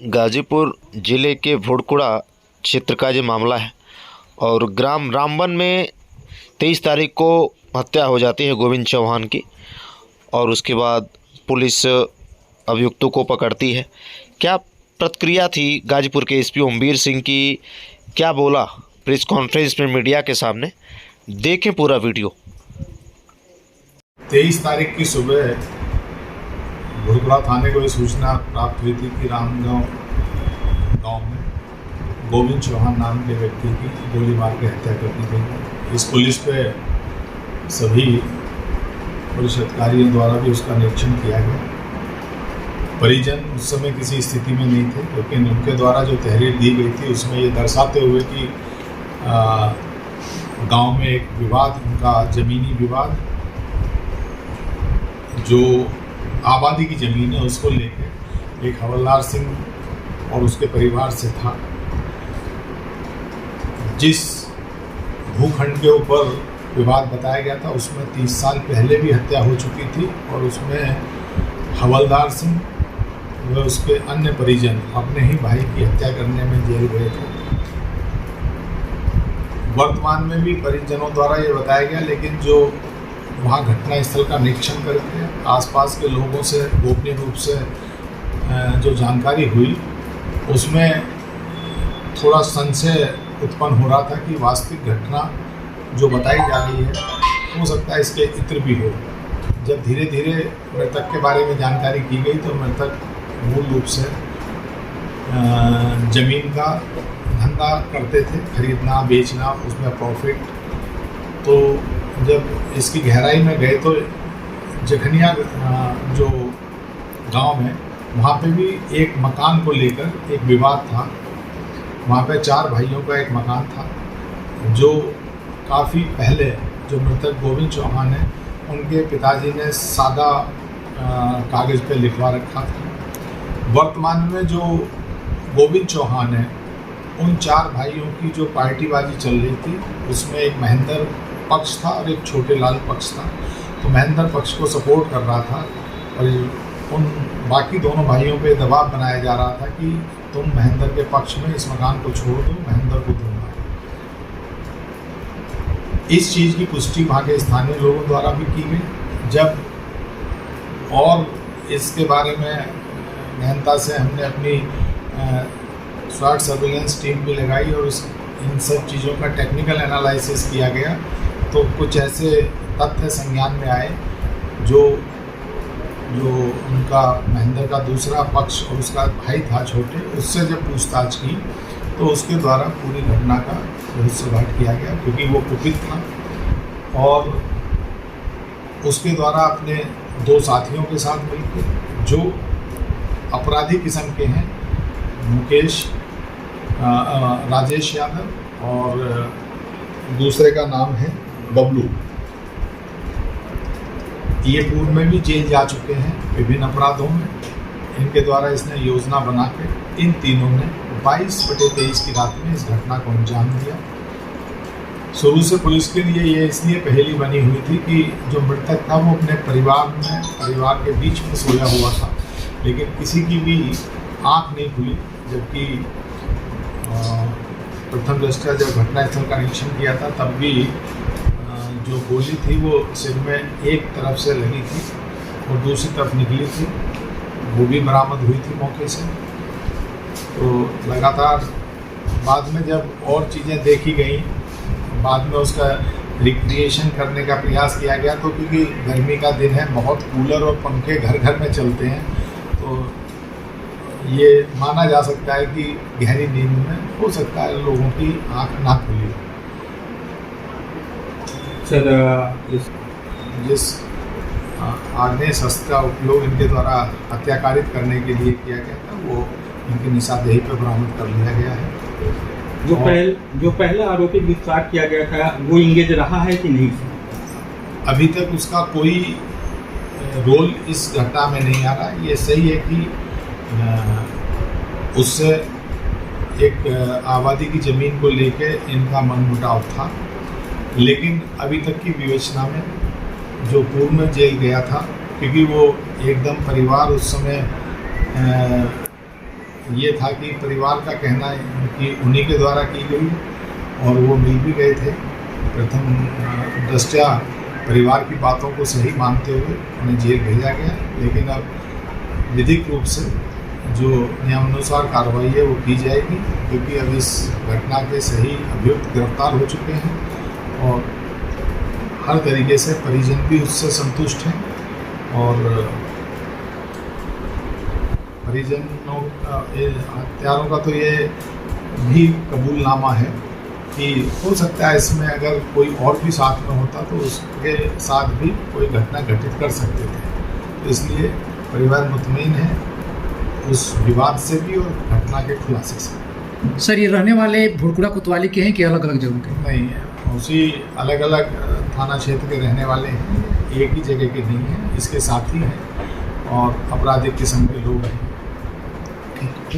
गाजीपुर जिले के भोड़कुड़ा क्षेत्र का ये मामला है और ग्राम रामबन में 23 तारीख को हत्या हो जाती है गोविंद चौहान की और उसके बाद पुलिस अभियुक्तों को पकड़ती है। क्या प्रतिक्रिया थी गाजीपुर के एसपी ओमवीर सिंह की, क्या बोला प्रेस कॉन्फ्रेंस में मीडिया के सामने, देखें पूरा वीडियो। 23 तारीख की सुबह भोड़कुड़ा थाने को ये सूचना प्राप्त हुई थी कि रामगांव गांव में गोविंद चौहान नाम के व्यक्ति की गोली मार के हत्या कर दी गई। इस पुलिस पे सभी पुलिस अधिकारियों द्वारा भी उसका निरीक्षण किया गया। परिजन उस समय किसी स्थिति में नहीं थे, लेकिन उनके द्वारा जो तहरीर दी गई थी उसमें ये दर्शाते हुए कि गांव में एक विवाद, उनका ज़मीनी विवाद, जो आबादी की ज़मीन है उसको लेकर एक हवलदार सिंह और उसके परिवार से था। जिस भूखंड के ऊपर विवाद बताया गया था उसमें 30 साल पहले भी हत्या हो चुकी थी और उसमें हवलदार सिंह व उसके अन्य परिजन अपने ही भाई की हत्या करने में जेल गए थे। वर्तमान में भी परिजनों द्वारा ये बताया गया, लेकिन जो वहाँ घटनास्थल का निरीक्षण करके आसपास के लोगों से गोपनीय रूप से जो जानकारी हुई उसमें थोड़ा संशय उत्पन्न हो रहा था कि वास्तविक घटना जो बताई जा रही है हो सकता है इसके इत्र भी हो। जब धीरे धीरे मृतक के बारे में जानकारी की गई तो मृतक मूल रूप से ज़मीन का धंधा करते थे, खरीदना बेचना, उसमें प्रॉफिट। तो जब इसकी गहराई में गए तो जखनिया जो गांव में वहाँ पे भी एक मकान को लेकर एक विवाद था। वहाँ पे 4 भाइयों का एक मकान था जो काफ़ी पहले जो मृतक गोविंद चौहान है उनके पिताजी ने सादा कागज़ पे लिखवा रखा था। वर्तमान में जो गोविंद चौहान है उन 4 भाइयों की जो पार्टीबाजी चल रही थी उसमें एक महेंद्र पक्ष था और एक छोटे लाल पक्ष था। तो महेंद्र पक्ष को सपोर्ट कर रहा था और उन बाकी दोनों भाइयों पे दबाव बनाया जा रहा था कि तुम महेंद्र के पक्ष में इस मकान को छोड़ दो, महेंद्र को दूंगा। इस चीज़ की पुष्टि वहाँ के स्थानीय लोगों द्वारा भी की गई। जब और इसके बारे में गहनता से हमने अपनी स्वाट सर्विलेंस टीम भी लगाई और इन सब चीज़ों का टेक्निकल एनालिसिस किया गया तो कुछ ऐसे तथ्य संज्ञान में आए जो उनका महेंद्र का दूसरा पक्ष और उसका भाई था छोटे, उससे जब पूछताछ की तो उसके द्वारा पूरी घटना का रहस्यघात किया गया, क्योंकि वो कुपित था और उसके द्वारा अपने 2 साथियों के साथ मिलकर जो अपराधी किस्म के हैं, मुकेश राजेश यादव और दूसरे का नाम है बबलू, ये पूर्व में भी जेल जा चुके हैं विभिन्न अपराधों में। इनके द्वारा इसने योजना बना के इन तीनों ने 22/23 की रात में इस घटना को अंजाम दिया। शुरू से पुलिस के लिए ये इसलिए पहेली बनी हुई थी कि जो मृतक था वो अपने परिवार के बीच में सोया हुआ था, लेकिन किसी की भी आँख नहीं खुली। जबकि प्रथम दृष्टया जब घटनास्थल का निरीक्षण किया था तब भी जो गोली थी वो सिर में एक तरफ से लगी थी और दूसरी तरफ निकली थी, वो भी बरामद हुई थी मौके से। तो लगातार बाद में जब और चीज़ें देखी गई, बाद में उसका रिक्रिएशन करने का प्रयास किया गया, तो क्योंकि गर्मी का दिन है, बहुत कूलर और पंखे घर घर में चलते हैं, तो ये माना जा सकता है कि गहरी नींद में हो सकता है लोगों की आँख ना खुली। सर, जिस आग्नेय शस्त्र का उपयोग इनके द्वारा हत्याकारित करने के लिए किया गया था वो इनकी निशानदेही पर बरामद कर लिया गया है। जो पहला आरोपी गिरफ्तार किया गया था वो इंगेज रहा है कि नहीं? अभी तक उसका कोई रोल इस घटना में नहीं आ रहा। ये सही है कि उससे एक आबादी की ज़मीन को लेके इनका मनमुटाव था, लेकिन अभी तक की विवेचना में जो पूर्व में जेल गया था, क्योंकि वो एकदम परिवार उस समय ये था कि परिवार का कहना है कि उन्हीं के द्वारा की गई और वो मिल भी गए थे। प्रथम दृष्टया परिवार की बातों को सही मानते हुए उन्हें जेल भेजा गया, लेकिन अब विधिक रूप से जो नियमानुसार कार्रवाई है वो की जाएगी, क्योंकि अब इस घटना के सही अभियुक्त गिरफ्तार हो चुके हैं और हर तरीके से परिजन भी उससे संतुष्ट हैं और परिजनों हत्यारों का तो ये भी कबूलनामा है कि हो सकता है इसमें अगर कोई और भी साथ में होता तो उसके साथ भी कोई घटना घटित कर सकते थे। तो इसलिए परिवार मुतमईन है उस विवाद से भी और घटना के खुलासे से। सर, ये रहने वाले भुड़कुड़ा कोतवाली के हैं कि अलग अलग जगह के? नहीं है, उसी अलग अलग थाना क्षेत्र के रहने वाले हैं, एक ही जगह के नहीं हैं, इसके साथी हैं और आपराधिक किस्म के लोग हैं।